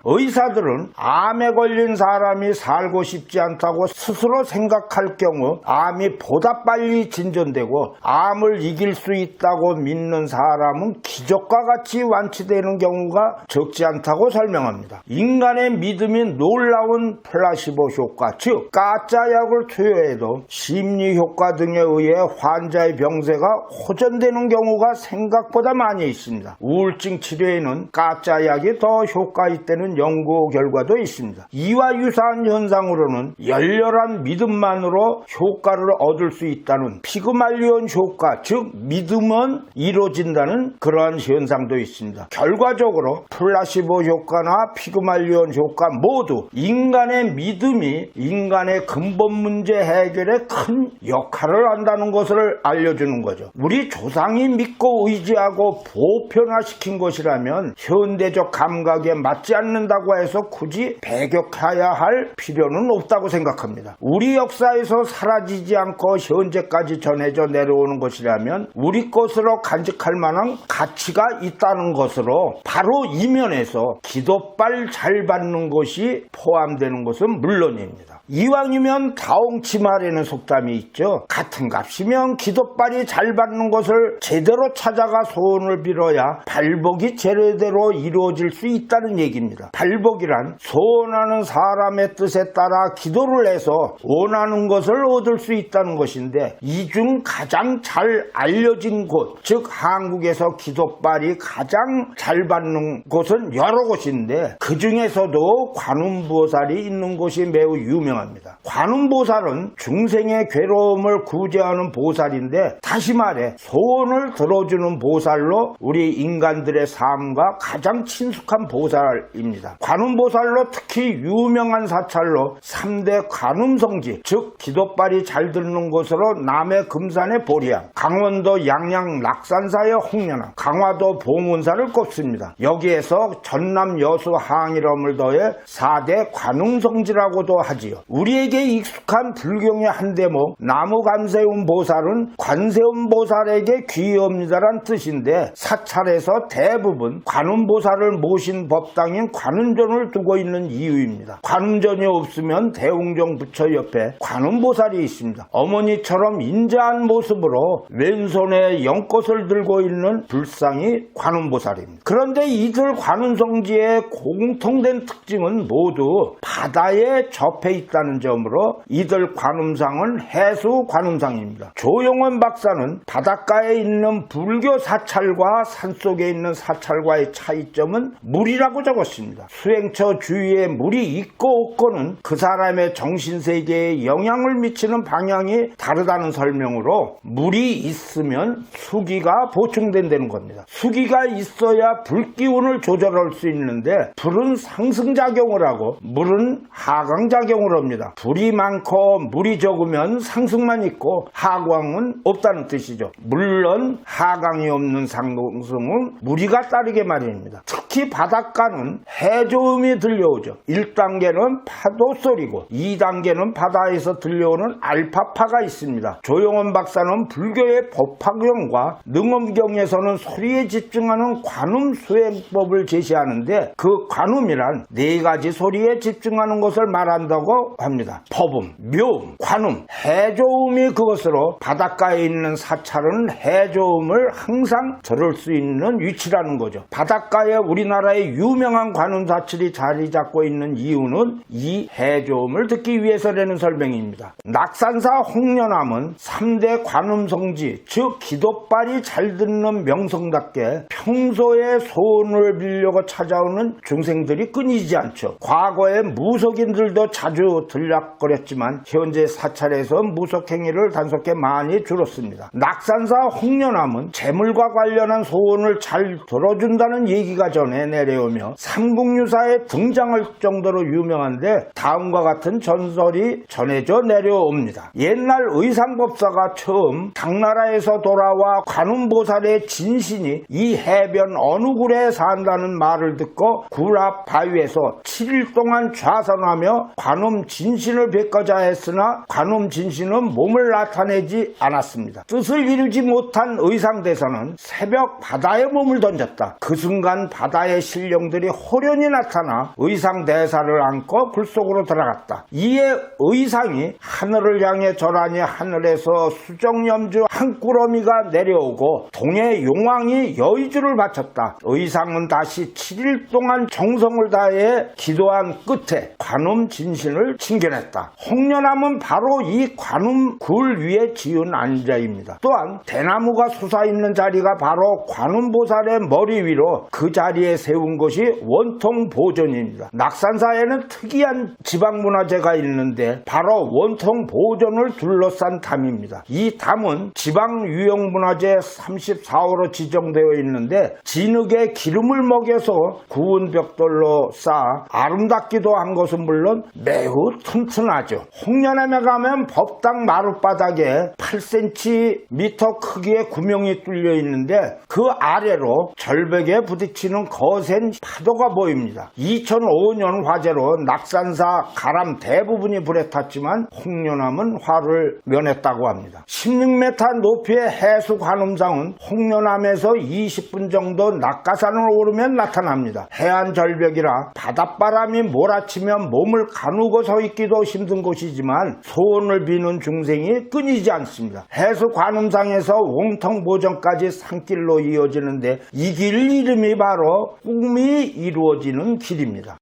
의사들은 암에 걸린 사람이 살고 싶지 않다고 스스로 생각할 경우 암이 보다 빨리 진전되고 암을 이길 수 있다고 믿는 사람은 기적과 같이 완치되는 경우가 적지 않다고 설명합니다. 인간의 믿음이 놀라운 플라시보 효과, 즉 가짜 약을 투여해도 심리 효과 등에 의해 환자의 병세가 호전되는 경우가 생각보다 많이 있습니다. 우울증 치료에는 가짜 약이 더 효과 있다는 연구 결과도 있습니다. 이와 유사한 현상으로는 열렬한 믿음만으로 효과를 얻을 수 있다는 피그말리온 효과, 즉 믿음은 이루어진다는 그러한 현상도 있습니다. 결과적으로 플라시보 효과나 피그말리온 효과 모두 인간의 믿음이 인간의 근본 문제 해결에 큰 역할을 한다는 것을 알려주는 거죠. 우리 조상이 믿고 의지하고 보편화시킨 것이라면 현대적 감각에 맞지 않는다고 해서 굳이 배격해야 할 필요는 없다고 생각합니다. 우리 역사에서 사라지지 않고 현재까지 전해져 내려오는 것이라면 우리 것으로 간직할 만한 가치가 있다는 것으로 바로 이면에서 기도빨 잘 받는 것이 포함되는 것은 물론입니다. 이왕이면 다홍치마라는 속담이 있죠. 같은 값이면 기도빨이 잘 받는 것을 제대로 찾아가 소원을 빌어야 발복이 제대로 이루어질 수 있다는 얘기입니다. 발복이란 소원하는 사람의 뜻에 따라 기도를 해서 원하는 것을 얻을 수 있다는 것인데 이 중 가장 잘 알려진 곳, 즉 한국에서 기도빨이 가장 잘 받는 곳은 여러 곳인데 그 중에서도 관음보살이 있는 곳이 매우 유명합니다. 관음보살은 중생의 괴로움을 구제하는 보살인데 다시 말해 소원을 들어주는 보살로 우리 인간들의 삶과 가장 친숙한 보살입니다. 관음보살로 특히 유명한 사찰로 3대 관음성지, 즉 기도빨이 잘 듣는 곳으로 남해 금산의 보리양, 강원도 양양 낙산사의 홍련암, 강화도 봉은사를 꼽습니다. 여기에서 전남 여수 항일엄을 더해 4대 관음성지라고도 하지요. 우리에게 익숙한 불경의 한 대목 나무관세음 보살은 관세음 보살에게 귀의옵니다란 뜻인데 사찰에서 대부분 관음보살을 모신 법당인 관음전을 두고 있는 이유입니다. 관음전이 없으면 대웅정 부처 옆에 관음보살이 있습니다. 어머니처럼 인자한 모습으로 왼손에 연꽃을 들고 있는 불상이 관음보살입니다. 그런데 이들 관음성지의 공통된 특징은 모두 바다에 접해 있다는 점으로 이들 관음상은 해수 관음상입니다. 조용원 박사는 바닷가에 있는 불교 사찰과 산속에 있는 사찰과의 차이점은 물이라고 적었습니다. 수행처 주위에 물이 있고 없고는 그 사람의 정신세계에 영향을 미치는 방향이 다르다는 설명으로 물이 있으면 수기가 보충된다는 겁니다. 수기가 있어야 불기운을 조절할 수 있는데 불은 상승작용을 하고 물은 하강작용을 합니다. 불이 많고 물이 적으면 상승만 있고 하강은 없다는 뜻이죠. 물론 하강이 없는 상승은 무리가 따르게 마련입니다. 특히 바닷가는 해조음이 들려오죠. 1단계는 파도 소리고 2단계는 바다에서 들려오는 알파파가 있습니다. 조용원 박사는 불교의 법화경과 능엄경에서는 소리에 집중하는 관음 수행법을 제시하는데 그 관음이란 4가지 소리에 집중하는 것을 말한다고 합니다. 법음, 묘음, 관음, 해조음이 그것으로 바닷가에 있는 사찰은 해조음을 항상 들을 수 있는 위치라는 거죠. 바닷가에 우리나라의 유명한 관음 사찰이 자리 잡고 있는 이유는 이 해조음을 듣기 위해서라는 설명입니다. 낙산사 홍련암은 3대 관음성지, 즉 기도빨이 잘 듣는 명성답게 평소에 소원을 빌려고 찾아오는 중생들이 끊이지 않죠. 과거에 무속인들도 자주 들락거렸지만 현재 사찰에서 무속행위를 단속해 많이 줄었습니다. 낙산사 홍련암은 재물과 관련한 소원을 잘 들어준다는 얘기가 전해 내려오며 삼국유사에 등장할 정도로 유명한데 다음과 같은 전설이 전해져 내려옵니다. 옛날 의상법사가 처음 당나라에서 돌아와 관음보살의 진신이 이 해변 어느 굴에 산다는 말을 듣고 굴 앞 바위에서 7일 동안 좌선하며 관음 진신을 뵙고자 했으나 관음 진신은 몸을 나타내지 않았습니다. 뜻을 이루지 못한 의상대사는 새벽 바다에 몸을 던졌다. 그 순간 바다의 신령들이 호련히 보존이 나타나 의상 대사를 안고 굴속으로 들어갔다. 이에 의상이 하늘을 향해 절하니 하늘에서 수정염주 한 꾸러미가 내려오고 동해 용왕이 여의주를 바쳤다. 의상은 다시 7일 동안 정성을 다해 기도한 끝에 관음 진신을 칭견했다. 홍련암은 바로 이 관음 굴 위에 지은 안자입니다. 또한 대나무가 솟아있는 자리가 바로 관음보살의 머리 위로 그 자리에 세운 것이 원통 보존입니다. 낙산사에는 특이한 지방문화재가 있는데 바로 원통 보존을 둘러싼 담입니다. 이 담은 지방유형문화재 34호로 지정되어 있는데 진흙에 기름을 먹여서 구운 벽돌로 쌓아 아름답기도 한 것은 물론 매우 튼튼하죠. 홍련암에 가면 법당 마룻바닥에 8cm 크기의 구멍이 뚫려 있는데 그 아래로 절벽에 부딪히는 거센 파도가 보입니다. 2005년 화재로 낙산사 가람 대부분이 불에 탔지만 홍련암은 화를 면했다고 합니다. 16m 높이의 해수 관음상은 홍련암에서 20분 정도 낙가산을 오르면 나타납니다. 해안 절벽이라 바닷바람이 몰아치면 몸을 가누고 서 있기도 힘든 곳이지만 소원을 비는 중생이 끊이지 않습니다. 해수 관음상에서 원통보전까지 산길로 이어지는데 이 길 이름이 바로 꿈이 이루어지는 길입니다.